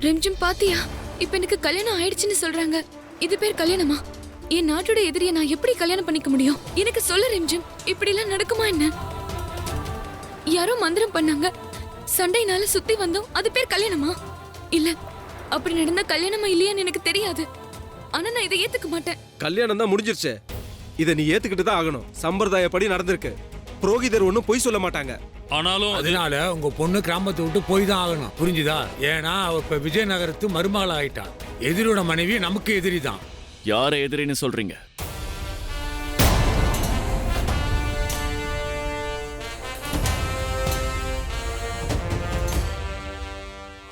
ரெம்ஜிம் பாத்தியா, இப்ப எனக்கு கல்யாணம் ஆயிடுச்சுன்னு சொல்றாங்க. இது பேர் கல்யாணமா? என் நாட்டோட எதிரியை நான் எப்படி கல்யாணம் பண்ணிக்க முடியும்? எனக்கு சொல்ல ரெம்ஜிம், இப்படி எல்லாம் நடக்குமா என்ன? யாரோ மந்திரம் பண்ணாங்க, சண்டைனால சுத்தி வந்தோம், அது பேர் கல்யாணமா? இல்ல, அப்படி நடந்த கல்யாணமா இல்லையான்னு எனக்கு தெரியாது. ஆனா நான் இதை ஏத்துக்க மாட்டேன். கல்யாணம் தான் முடிஞ்சிருச்சு, இதை நீ ஏத்துக்கிட்டு தான் ஆகணும். சம்பிரதாயப்படி நடந்திருக்கு. புரோகிதர் ஒன்னும் பொய் சொல்ல மாட்டாங்க. ஆனாலும் அதனால உங்க பொண்ணு கிராமத்தை விட்டு போய் தான் ஆகணும், புரிஞ்சுதா? ஏன்னா அவ இப்ப விஜயநகரத்து மருமகள் ஆயிட்டா. எதிரோட மனைவி நமக்கு எதிரி தான். யார எதிரின்னு சொல்றீங்க?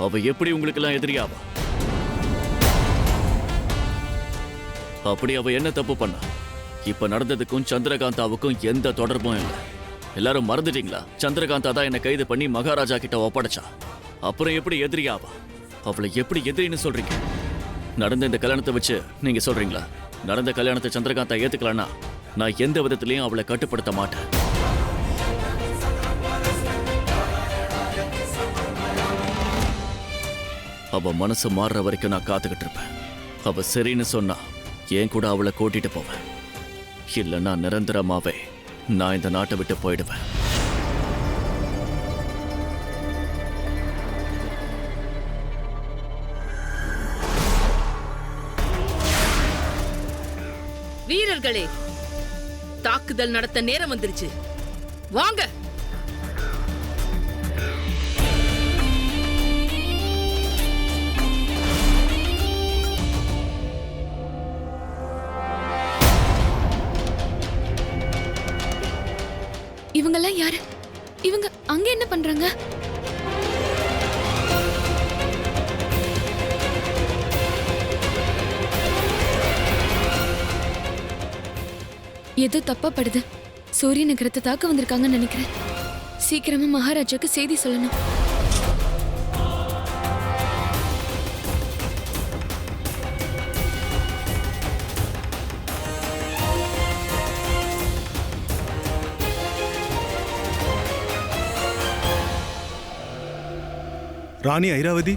அவ எப்படி உங்களுக்கு எல்லாம் எதிரியாவா? அப்படி அவ என்ன தப்பு பண்ணா? இப்ப நடந்ததுக்கும் சந்திரகாந்தாவுக்கும் எந்த தொடர்பும் இல்லை. எல்லாரும் மறந்துட்டீங்களா? சந்திரகாந்தா தான் என்ன கைது பண்ணி மகாராஜா கிட்ட ஒப்படைச்சா. அப்புறம் எப்படி எதிரியாவா? அவளை எப்படி எதிரின்னு சொல்றீங்க? நடந்த இந்த கல்யாணத்தை வச்சு நீங்க சொல்றீங்களா? நடந்த கல்யாணத்தை சந்திரகாந்தா ஏத்துக்கலன்னா நான் எந்த விதத்திலையும் அவளை கட்டுப்படுத்த மாட்டேன். அவ மனசு மாறுற வரைக்கும் நான் காத்துக்கிட்டு இருப்பேன். அவ சரின்னு சொன்னா என் கூட அவளை கூட்டிட்டு போவேன். இல்லைன்னா நிரந்தரமாவே நான் இந்த நாட்டை விட்டு போயிடுவேன். வீரர்களே, தாக்குதல் நடத்த நேரம் வந்துருச்சு. வாங்க. இவங்கெல்லாம் யாரு? இவங்க அங்க என்ன பண்றாங்க? ஏதோ தப்பா படுது. சூரிய நகரத்தை தாக்க வந்திருக்காங்கன்னு நினைக்கிறேன். சீக்கிரமா மகாராஜாக்கு செய்தி சொல்லணும். ராணி ஐராவதி,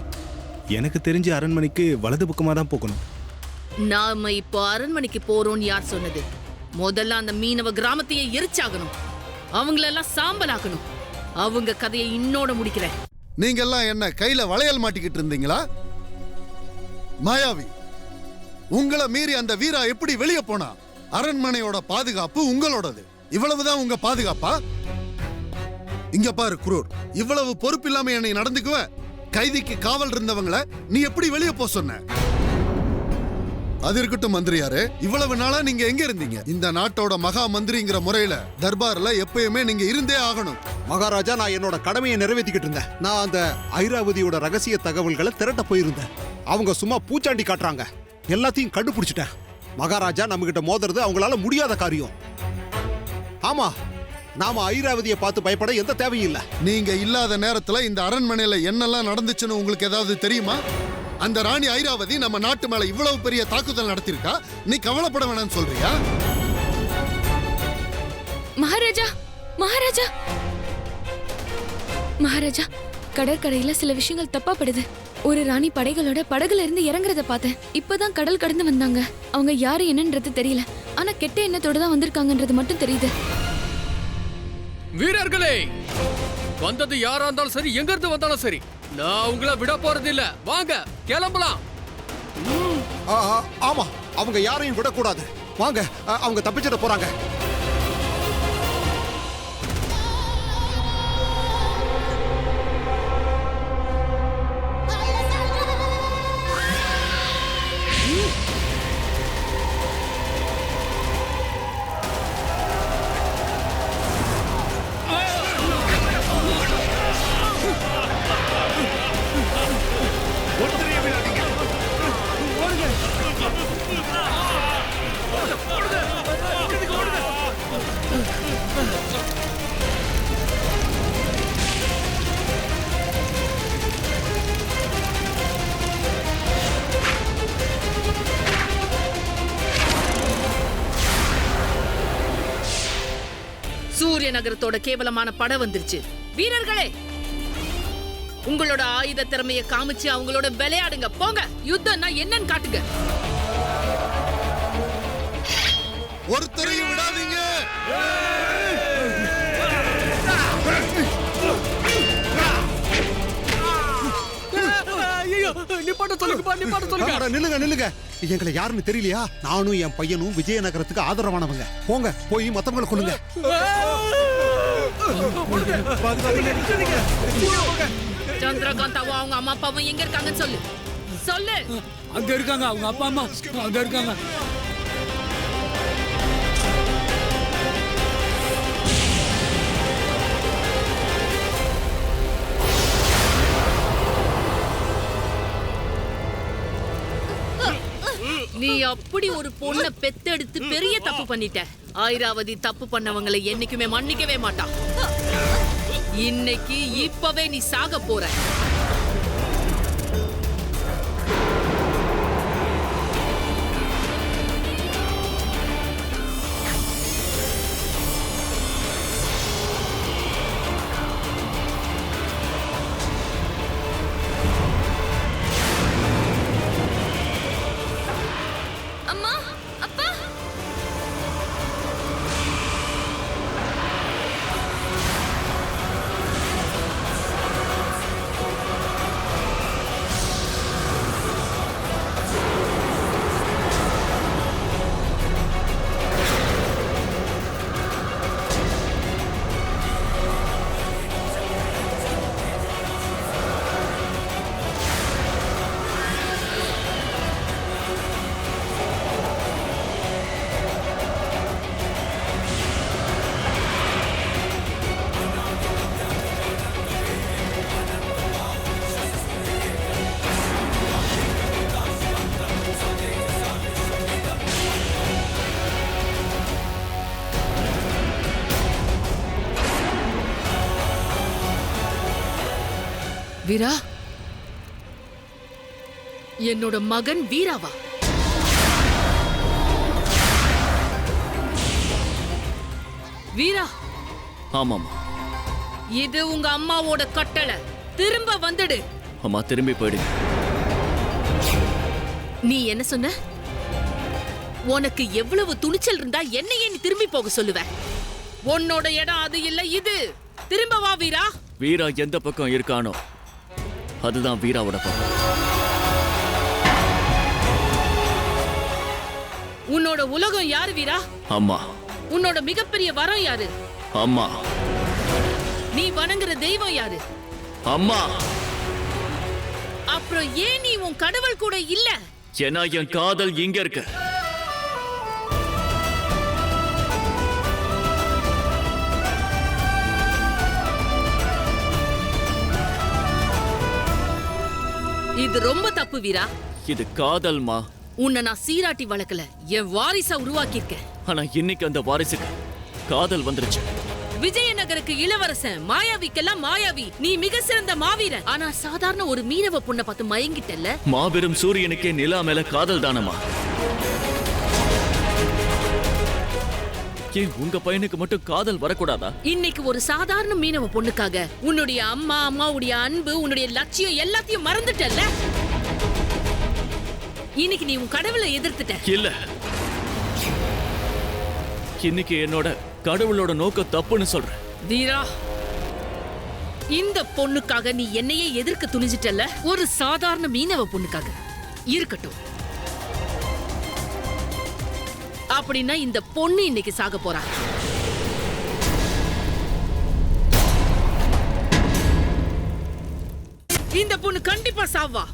எனக்கு தெரிஞ்ச அரண்மனைக்கு வலது பக்கமா தான் போகணும். நாம இப்போ அரண்மனைக்கு போறோம்னு யார் சொன்னது? முதல்ல அந்த மீனவ கிராமத்தையே எரிச்சாகணும். அவங்களெல்லாம் சாம்பலாக்கணும். அவங்க கதையை இன்னோட முடிக்கிறேன். நீங்க எல்லாம் என்ன கையில வளையல் மாட்டிக்கிட்டு இருந்தீங்களா? மாயாவி, உங்களை மீறி அந்த வீரா எப்படி வெளியே போனா? அரண்மனையோட பாதுகாப்பு உங்களோடது. இவ்வளவுதான் உங்க பாதுகாப்பா? இங்க பாரு குரூர், இவ்வளவு பொறுப்பு இல்லாம என்னை நடந்துக்குவ? கைதிக்கு காவல் இருந்தவங்களை நீ எப்படி வெளியே போ சொன்ன? அது இருக்கட்டும் மந்திரியாரே, இவ்வளவு நாளா நீங்க எங்க இருந்தீங்க? இந்த நாட்டோட மகா மந்திரிங்கிற முறையில தர்பார்ல எப்பயுமே நீங்க இருந்தே ஆகணும். மகாராஜா, நான் என்னோட கடமையை நிறைவேற்றிக்கிட்டு இருந்தேன். நான் அந்த ஐராவதியோட ரகசிய தகவல்களை திரட்ட போயிருந்தேன். அவங்க சும்மா பூச்சாண்டி காட்டுறாங்க. எல்லாத்தையும் கண்டுபிடிச்சிட்டேன். மகாராஜா, நம்ம கிட்ட மோதுறது அவங்களால முடியாத காரியம். ஆமா, நாம ஐராவதியை பார்த்து பயப்பட எந்த தேவையும் இல்ல. நீங்க இல்லாத நேரத்துல இந்த அரண்மனையில என்னெல்லாம் நடந்துச்சுன்னு உங்களுக்கு ஏதாவது தெரியுமா? அந்த ராணி ஐராவதி நம்ம நாட்டு மேல இவ்வளவு பெரிய தாக்குதல் நடத்திருக்கா. நீ கவலைப்பட வேணாம்னு சொல்றியா? மகாராஜா, மகாராஜா, மகாராஜா, கடற்கரையில சில விஷயங்கள் தப்பா படுது. ஒரு ராணி படைகளோட படகுல இருந்து இறங்குறத பார்த்தேன். இப்பதான் கடல் கடந்து வந்தாங்க. அவங்க யாரு என்னன்றது தெரியல. ஆனா கெட்ட எண்ணத்தோட தான் வந்திருக்காங்கன்றது மட்டும் தெரியுது. வீரர்களே, வந்தது யாரா இருந்தாலும் சரி, எங்க இருந்து வந்தாலும் சரி, நான் உங்களை விட போறது இல்ல. வாங்க, கிளம்பலாம். ஆமா, அவங்க யாரையும் விடக்கூடாது. வாங்க, அவங்க தப்பிச்சிட போறாங்க. சூரிய நகரத்தோட கேவலமான படை வந்துருச்சு. வீரர்களே, உங்களோட ஆயுத திறமைய காமிச்சு அவங்களோட விளையாடுங்க. போங்க, யுத்தம்னா என்னன்னு காட்டுங்க. ஒருத்தரையும் விடாதீங்க. நில்லுங்க நில்லுங்க, எங்களை யாருன்னு தெரியலையா? நானும் என் பையனும் விஜயநகரத்துக்கு ஆதரவானவங்க. போங்க, போய் மத்தவங்களை கொல்லுங்க. சந்திரகாந்தாவும் அவங்க அம்மா அப்பாவும் எங்க இருக்காங்கன்னு சொல்லு. சொல்லு. அங்க இருக்காங்க, அவங்க அப்பா அம்மா அங்க இருக்காங்க. நீ அப்படி ஒரு பொண்ணை பெத்தெடுத்து பெரிய தப்பு பண்ணிட்ட. ஐராவதி தப்பு பண்ணவங்களை என்னைக்குமே மன்னிக்கவே மாட்டான். இன்னைக்கு இப்பவே நீ சாக போற. அம்மா, அப்பா. வீரா, என்னோட மகன் வீராவா? வீரா, ஆமாமா. இது உங்க அம்மாவோட கட்டளை. திரும்ப வந்துடு. அம்மா, திரும்பி போயிடுங்க. நீ என்ன சொன்ன? உனக்கு எவ்வளவு துணிச்சல் இருந்தா என்னையே நீ திரும்பி போக சொல்லுவ? உன்னோட இடம் அது இல்ல இது. திரும்ப வா வீரா. வீரா எந்த பக்கம் இருக்கானோ அதுதான் வீராவோட பக்கம். உன்னோட உலகம் யாரு வீரா? அம்மா. உன்னோட மிகப்பெரிய வரம் யாரு? அம்மா. நீ வணங்குற தெய்வம் யாரு? அம்மா. அப்புறம் ஏன் நீ உன் கடவுள் கூட இல்ல? ஏன்னா என் காதல் இங்க இருக்கு. இது ரொம்ப தப்பு வீரா. இது காதல்மா. உன்னை நான் சீராட்டி வளர்க்கல, என் வாரிசா உருவாக்கியிருக்கேன். ஆனா இன்னைக்கு அந்த வாரிசுக்கு காதல் வந்துருச்சு. விஜயநகருக்கு இளவரசன், மாயாவிக்கெல்லாம் மாயாவி. நீ மிக சிறந்த மாவீரன். ஆனா சாதாரண ஒரு மீனவ பொண்ணை பார்த்து மயங்கிட்டல்ல. மாபெரும் சூரியனுக்கே நிலா மேல காதல் தானமா? ஏன் உங்க பையனுக்கு மட்டும் காதல் வரக்கூடாதா? இன்னைக்கு ஒரு சாதாரண மீனவ பொண்ணுக்காக உன்னுடைய அம்மா, அம்மாவுடைய அன்பு, உன்னுடைய லட்சியம் எல்லாத்தையும் மறந்துட்டல்ல. இன்னைக்கு நீ உன் கடவுளை எதிர்த்துட்ட. இல்ல, இன்னைக்கு என்னோட கடவுளோட நோக்கம் தப்புன்னு சொல்றேன். வீரா, இந்த பொண்ணுக்காக நீ என்னையே எதிர்க்க துணிஞ்சிட்டல்ல. ஒரு சாதாரண மீனவ பொண்ணுக்காக இருக்கட்டும். அப்படின்னா இந்த பொண்ணு இன்னைக்கு சாக போறா. இந்த பொண்ணு கண்டிப்பா சாவா.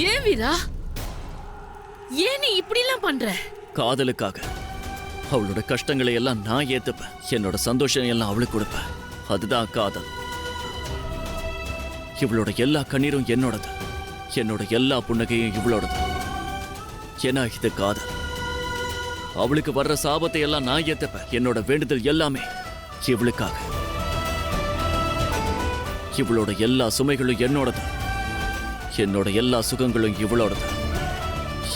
ஏன் வீரா, ஏன் நீ இப்படிலாம் பண்ற? காதலுக்காக அவளோட கஷ்டங்களை எல்லாம் நான் ஏத்துப்பேன், என்னோட சந்தோஷம் எல்லாம் அவளுக்கு கொடுப்பேன். அதுதான் காதல். இவளோட எல்லா கண்ணீரும் என்னோடது, என்னோட எல்லா புன்னகையும் இவளோடது. ஏன்னா இது காதல். அவளுக்கு வர்ற சாபத்தை எல்லாம் நான் ஏத்துப்பேன். என்னோட வேண்டுதல் எல்லாமே இவளுக்காக. இவளோட எல்லா சுமைகளும் என்னோடது, என்னோட எல்லா சுகங்களும் இவளோடது.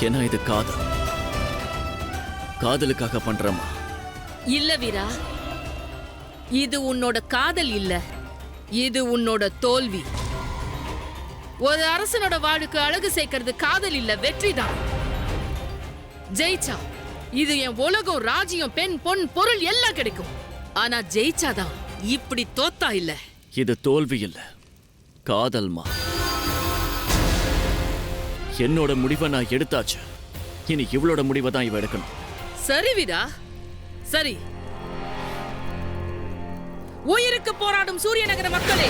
ஏன்னா இது காதல். காதலுக்காக பண்றமா? இல்ல வீரா, இது உன்னோட காதல் இல்ல, இது உன்னோட தோல்வி. ஒரு அரசனோட வாழ்க்கை அழகு சேர்க்கிறது காதல் இல்ல, வெற்றிதான். ஜெயிச்சா இது என் உலகம், ராஜ்யம், பெண், பொன், பொருள் எல்லாம் கிடைக்கும். ஆனா ஜெயிச்சாதான். இப்படி தோத்தா இல்ல. இது தோல்வி இல்ல, காதல்மா. என்னோட முடிவை நான் எடுத்தாச்சு. இனி இவளோட முடிவை தான் இவ எடுக்கணும். சரி வீரா, சரி. உயிருக்கு போராடும் சூரிய நகர மக்களே,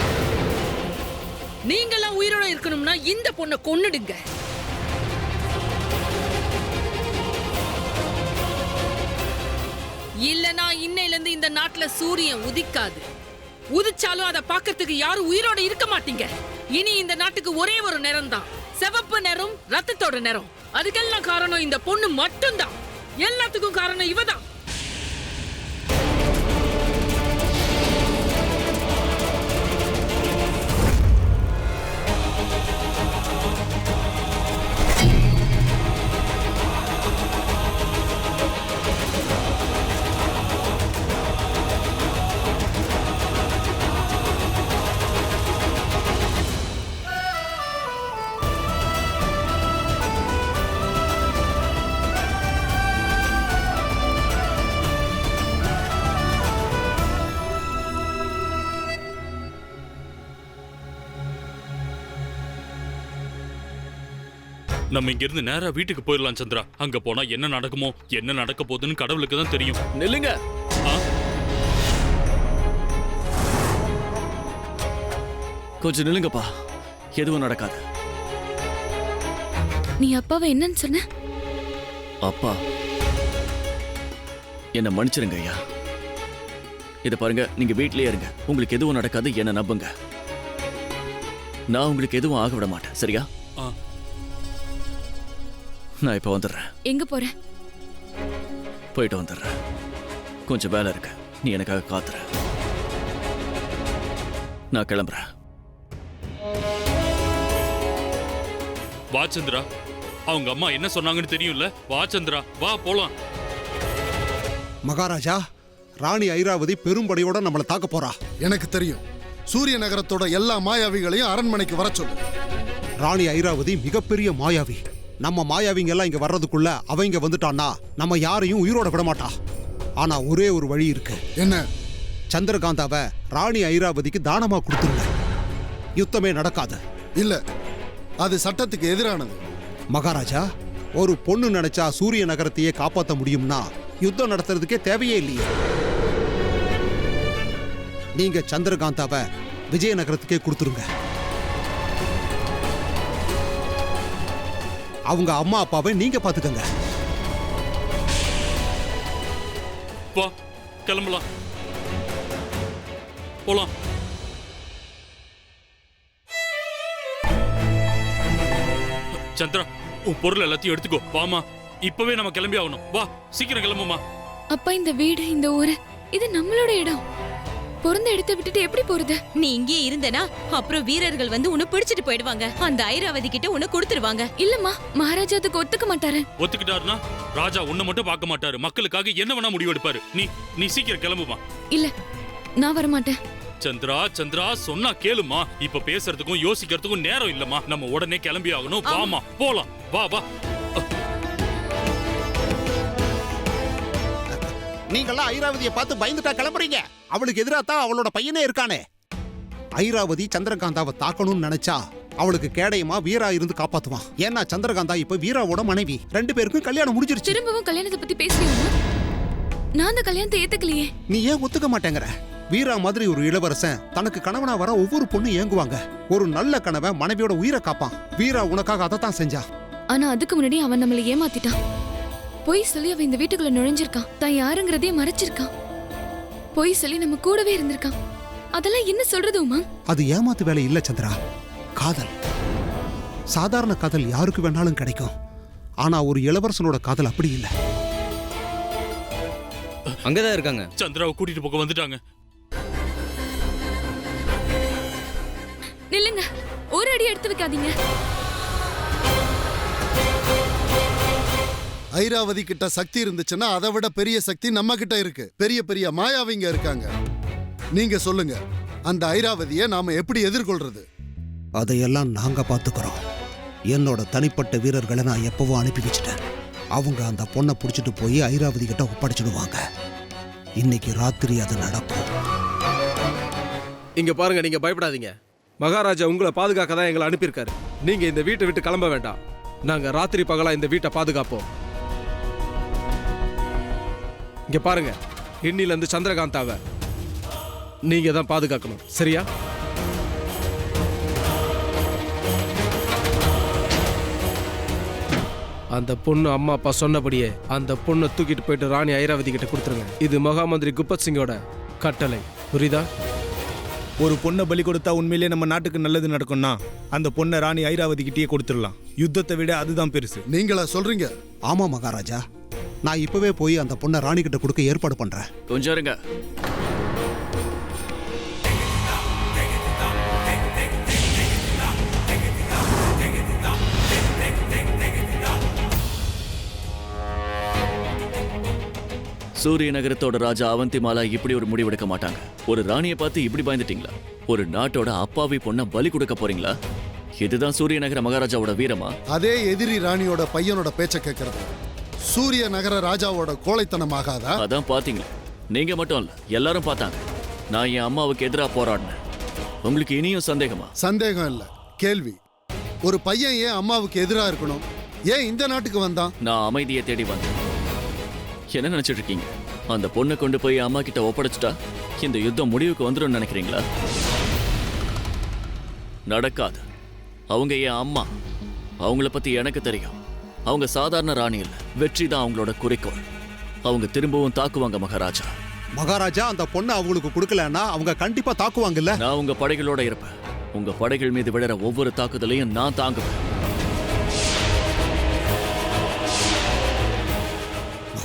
நீங்களாம் உயிரோட இருக்கணும்னா இந்த பொண்ணை கொன்னுடுங்க. இல்லனா இன்னையில இருந்து இந்த நாட்டுல சூரியன் உதிக்காது. உதிச்சாலும் அதை பார்க்கறதுக்கு யாரும் உயிரோட இருக்க மாட்டீங்க. இனி இந்த நாட்டுக்கு ஒரே ஒரு நிறம் தான், சிவப்பு நிறம், ரத்தத்தோட நிறம். அதுக்கெல்லாம் காரணம் இந்த பொண்ணு மட்டும்தான். எல்லாத்துக்கும் காரணம் இவதான். நம்ம இங்க இருந்து நேரா வீட்டுக்கு போயிடலாம் சந்திரா. அங்க போனா என்ன நடக்குமோ, என்ன நடக்க போகுதுன்னு கடவுளுக்கு தான் தெரியும். நில்லுங்க. கொஞ்சம் நில்லுங்கப்பா, எதுவும் நடக்காது. நீ அப்பாவை என்னன்னு சொன்ன? அப்பா, என்ன மன்னிச்சிருங்க ஐயா. இத பாருங்க, நீங்க வீட்லயே இருங்க. உங்களுக்கு எதுவும் நடக்காது, என்ன நம்புங்க. நான் உங்களுக்கு எதுவும் ஆக விட மாட்டேன், சரியா? நான் இப்ப வந்துடுறேன். எங்க போற? போயிட்டு வந்துடுறேன். கொஞ்சம் வேலை இருக்கு, நீ எனக்காக காத்துற. நான் கிளம்புறேன். வா சந்திரா, அவங்க அம்மா என்ன சொன்னாங்கன்னு தெரியும்ல. வா சந்திரா, வா போலாம். மகாராஜா, ராணி ஐராவதி பெரும்படையோட நம்மளை தாக்க போறா. எனக்கு தெரியும். சூரிய நகரத்தோட எல்லா மாயாவிகளையும் அரண்மனைக்கு வர சொல்லு. ராணி ஐராவதி மிகப்பெரிய மாயாவி. நம்ம மாயாவிங்க எல்லாம் இங்க வர்றதுக்குள்ள அவங்க வந்துட்டான்னா நம்ம யாரையும் உயிரோட விட மாட்டா. ஆனா ஒரே ஒரு வழி இருக்கு. என்ன? சந்திரகாந்தாவை ராணி ஐராவதிக்கு தானமா கொடுத்துருங்க. யுத்தமே நடக்காது. இல்ல, அது சட்டத்துக்கு எதிரானது. மகாராஜா, ஒரு பொண்ணு நினைச்சா சூரிய நகரத்தையே காப்பாற்ற முடியும்னா யுத்தம் நடத்துறதுக்கே தேவையே இல்லையே. நீங்க சந்திரகாந்தாவை விஜயநகரத்துக்கே கொடுத்துருங்க. அவங்க அம்மா அப்பாவை நீங்க பாத்துக்கங்க. வா கிளம்பலாம், போலாம். சந்திரா, உன் பொருள் எல்லாத்தையும் எடுத்துக்கோ. வாமா, இப்பவே நம்ம கிளம்பி ஆகணும். வா சீக்கிரம் கிளம்புமா. அப்பா, இந்த வீடு, இந்த ஊரு, இது நம்மளோட இடம். பிறந்த இடத்தை விட்டுட்டு எப்படி போறது? நீ இங்கே இருந்தனா அப்புறம் வீரர்கள் வந்து உன்னை பிடிச்சிட்டு போயிடுவாங்க. அந்த ஐராவதி கிட்ட உன்னை கொடுத்துருவாங்க. இல்லம்மா, மகாராஜா அதுக்கு ஒத்துக்க மாட்டாரு. ஒத்துக்கிட்டாருன்னா ராஜா உன்னை மட்டும் பார்க்க மாட்டாரு, மக்களுக்காக என்ன வேணா முடிவு எடுப்பாரு. நீ சீக்கிரம் கிளம்புமா. இல்ல, நான் வரமாட்டேன். சந்திரா சந்திரா, சொன்னா கேளுமா. இப்ப பேசுறதுக்கும் யோசிக்கிறதுக்கும் நேரம் இல்லம்மா. நம்ம உடனே கிளம்பி ஆகணும். வாமா போலாம். வா வா. நீங்கெல்லாம் ஐராவதியை பார்த்து பயந்துட்டா கிளம்புறீங்க. அவளுக்கு எதிராத்தான் அவளோட பையனே இருக்கானே. ஐராவதி சந்திரகாந்தாவை தாக்கணும்னு நினைச்சா அவளுக்கு கேடயமா வீரா இருந்து காப்பாத்துவான். ஏன்னா சந்திரகாந்தா இப்ப வீராவோட மனைவி. 2 பேருக்கும் கல்யாணம் முடிஞ்சிருச்சு. திரும்பவும் கல்யாணத்தை பத்தி பேசுறீங்க? நான் அந்த கல்யாணத்தை ஏத்துக்கலையே. நீ ஏன் ஒத்துக்க மாட்டேங்கிற? வீரா மாதிரி ஒரு இளவரசன் தனக்கு கணவனா வர ஒவ்வொரு பொண்ணு ஏங்குவாங்க. ஒரு நல்ல கணவன் மனைவியோட உயிரை காப்பான். வீரா உனக்காக அதைத்தான் செஞ்சா. ஆனா அதுக்கு முன்னாடி அவன் நம்மள ஏமாத்திட்டான். பொய் சொல்லி அவன் இந்த வீட்டுக்குள்ள நுழைஞ்சிருக்கான். தான் யாருங்கிறதே மறைச்சிருக்கான். பொய் சொல்லி நம்ம கூடவே இருந்திருக்கான். அதெல்லாம் என்ன சொல்றது உமா? அது ஏமாத்து வேலை இல்ல சந்திரா, காதல். சாதாரண காதல் யாருக்கு வேணாலும் கிடைக்கும். ஆனா ஒரு இளவரசனோட காதல் அப்படி இல்ல. அங்கதான் இருக்காங்க. சந்திராவை கூட்டிட்டு போக வந்துட்டாங்க. நில்லுங்க, ஒரு அடி எடுத்து வைக்காதீங்க. ஐராவதி கிட்ட சக்தி இருந்துச்சுன்னா அதை விட பெரிய சக்தி நம்ம கிட்ட இருக்கு. பெரிய பெரிய மாயாவிங்க இருக்காங்க. நீங்க சொல்லுங்க, அந்த ஐராவதியை நாம எப்படி எதிர்கொள்றது? அதையெல்லாம் நாங்க பாத்துக்கிறோம். என்னோட தனிப்பட்ட வீரர்களை நான் எப்பவும் அனுப்பி வச்சுட்டேன். அவங்க அந்த பொண்ணை பிடிச்சிட்டு போய் ஐராவதி கிட்ட ஒப்படைச்சிடுவாங்க. இன்னைக்கு ராத்திரி அது நடக்கும். இங்க பாருங்க, நீங்க பயப்படாதீங்க. மகாராஜா உங்களை பாதுகாக்க தான் எங்களை அனுப்பியிருக்காரு. நீங்க இந்த வீட்டை விட்டு கிளம்ப வேண்டாம். நாங்க ராத்திரி பகலா இந்த வீட்டை பாதுகாப்போம். இங்க பாருங்க, இன்னில இருந்து சந்திரகாந்தாவை நீங்க தான் பாதுகாக்கணும், சரியா? அந்த பொண்ணு அம்மா அப்பா சொன்னபடியே அந்த பொண்ணை தூக்கிட்டு போயிட்டு ராணி ஐராவதி கிட்ட கொடுத்துருங்க. இது மகாமந்திரி குப்பத் சிங்கோட கட்டளை, புரியுதா? ஒரு பொண்ணை பலி கொடுத்தா உண்மையிலேயே நம்ம நாட்டுக்கு நல்லது நடக்கும்னா அந்த பொண்ணை ராணி ஐராவதி கிட்டேயே கொடுத்துடலாம். யுத்தத்தை விட அதுதான் பெருசு. நீங்களா சொல்றீங்க? ஆமா மகாராஜா, நான் இப்பவே போய் அந்த பொண்ணை ராணி கிட்ட கொடுக்க ஏற்பாடு பண்றேன். கொஞ்சம் இருங்க. சூரிய நகரத்தோட ராஜா அவந்திமாலா இப்படி ஒரு முடிவு எடுக்க மாட்டாங்க. ஒரு ராணியை பார்த்து இப்படி பயந்துட்டீங்களா? ஒரு நாட்டோட அப்பாவி பொண்ணை பலி கொடுக்க போறீங்களா? இதுதான் சூரிய நகர மகாராஜாவோட வீரமா? அதே எதிரி ராணியோட பையனோட பேச்ச கேட்கறது சூரிய நகர ராஜாவோட கோழைத்தனமாகாதா? அதான் பாத்தீங்களா, நீங்க மட்டும் இல்ல, எல்லாரும் பார்த்தாங்க. நான் என் அம்மாவுக்கு எதிராக போராடினேன். உங்களுக்கு இனியும் சந்தேகமா? சந்தேகம் இல்ல, கேள்வி. ஒரு பையன் ஏன் அம்மாவுக்கு எதிரா இருக்கணும்? ஏன் இந்த நாட்டுக்கு வந்தான்? நான் அமைதியை தேடி வந்தேன். என்ன நினைச்சிட்டு இருக்கீங்க? அந்த பொண்ணை கொண்டு போய் அம்மா கிட்ட ஒப்படைச்சிட்டா இந்த யுத்தம் முடிவுக்கு வந்துடும் நினைக்கிறீங்களா? நடக்காது. அவங்க என் அம்மா. அவங்கள பத்தி எனக்கு தெரியும். அவங்க சாதாரண ராணி இல்ல, வெற்றி தான் அவங்களோட குறிக்கோள். அவங்க திரும்பவும் தாக்குவாங்க மகாராஜா. மகாராஜா, அந்த பொண்ணை அவங்களுக்கு கொடுக்கலன்னா அவங்க கண்டிப்பா தாக்குவாங்கல்ல? நான் உங்க படைகளோட இருப்பேன். உங்க படைகள் மீது விழற ஒவ்வொரு தாக்குதலையும் நான் தாங்குவேன்.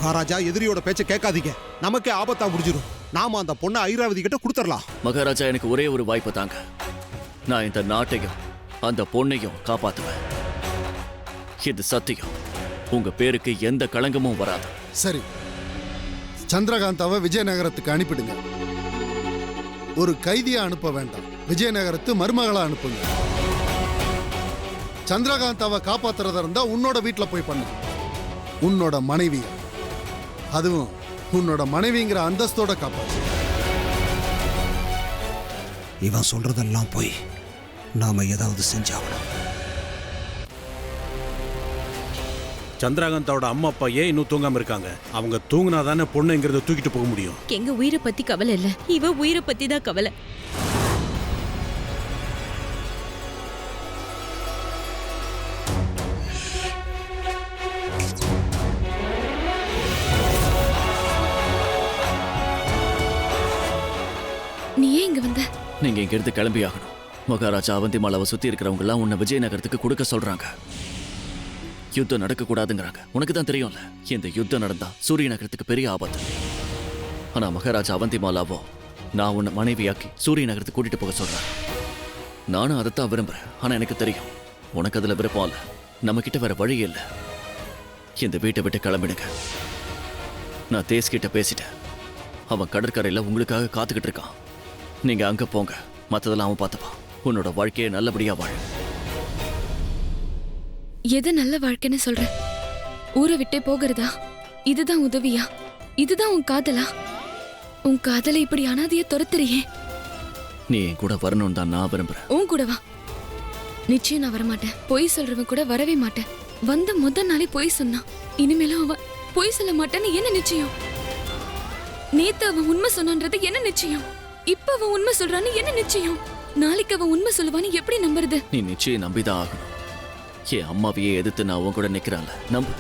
மகாராஜா, எதிரியோட பேச்ச கேட்காதீங்க. நமக்கே ஆபத்தா முடிஞ்சிடும். நாம அந்த பொண்ணை ஐராவதி கிட்ட கொடுத்துடலாம். மகாராஜா, எனக்கு ஒரே ஒரு வாய்ப்பு தாங்க. நான் இந்த நாட்டையும் அந்த பொண்ணையும் காப்பாத்துவேன். இது சத்தியம். உங்க பேருக்கு எந்த களங்கமும் வராது. சரி, சந்திரகாந்தாவை விஜயநகரத்துக்கு அனுப்பிடுங்க. ஒரு கைதியா அனுப்ப வேண்டாம். விஜயநகரத்து மருமகளா அனுப்புங்க. சந்திரகாந்தாவை காப்பாத்துறதா இருந்தா உன்னோட வீட்டுல போய் பண்ணு. உன்னோட மனைவி, அதுவும் உன்னோட மனைவிங்கிற அந்தஸ்தோட காப்பாத்து. இவன் சொல்றதெல்லாம் போய் நாம ஏதாவது செஞ்சாகணும். சந்திரகாந்தாவோட அம்மா அப்பா ஏன் இன்னும் தூங்காம இருக்காங்க? அவங்க தூங்கினா தானே பொண்ணுங்கிறத தூக்கிட்டு போக முடியும். எங்க உயிரை பத்தி கவலை இல்ல, இவ உயிரை பத்தி தான் கவலை. நீ ஏன் இங்க வந்த? நீங்க இங்க இருந்து கிளம்பி ஆகணும். மகாராஜா அவந்திமாலாவை சுத்தி இருக்கிறவங்க எல்லாம் உன்னை விஜயநகரத்துக்கு கொடுக்க சொல்றாங்க. யுத்தம் நடக்க கூடாதுங்கிறாங்க. உனக்கு தான் தெரியும்ல, இந்த யுத்தம் நடந்தா சூரிய நகரத்துக்கு பெரிய ஆபத்து. ஆனா மகாராஜா அவந்திமாலாவோ நான் உன்னை மனைவியாக்கி சூரிய நகரத்துக்கு கூட்டிட்டு போக சொல்றேன். நானும் அதைத்தான் விரும்புறேன். ஆனா எனக்கு தெரியும் உனக்கு அதுல விருப்பம் இல்ல. நம்ம கிட்ட வேற வழி இல்லை. இந்த வீட்டை விட்டு கிளம்பிடுங்க. நான் தேஸ் கிட்ட பேசிட்டேன். அவன் கடற்கரையில உங்களுக்காக காத்துக்கிட்டு இருக்கான். நீங்க அங்க போங்க, மத்ததெல்லாம் அவன் பார்த்துப்பான். உன்னோட வாழ்க்கையை நல்லபடியா வாழ. எது நல்ல வாழ்க்கைன்னு சொல்ற? ஊரை விட்டே போகிறதா? இதுதான் உதவியா? இதுதான் உன் காதலா? உன் காதலை இப்படி அனாதைய துரத்துறியே. நீ என் கூட வரணும்னு தான் நான் விரும்புறேன். உன் கூட வா. நிச்சயம் நான் வரமாட்டேன். பொய் சொல்றவன் கூட வரவே மாட்டேன். வந்த முதல் நாளே பொய் சொன்னான். இனிமேலும் அவன் பொய் சொல்ல மாட்டான்னு என்ன நிச்சயம்? நேத்து அவன் உண்மை சொன்னான்றது என்ன நிச்சயம்? இப்ப அவன் உண்மை சொல்றான்னு என்ன நிச்சயம்? நாளைக்கு அவன் உண்மை சொல்லுவான்னு எப்படி நம்புறது? நீ நிச்சயம் நம்பிதான் ஆகணும். என் அம்மாவையே எதிர்த்து நான் உன் கூட நிக்கிறான்ல, நம்பு.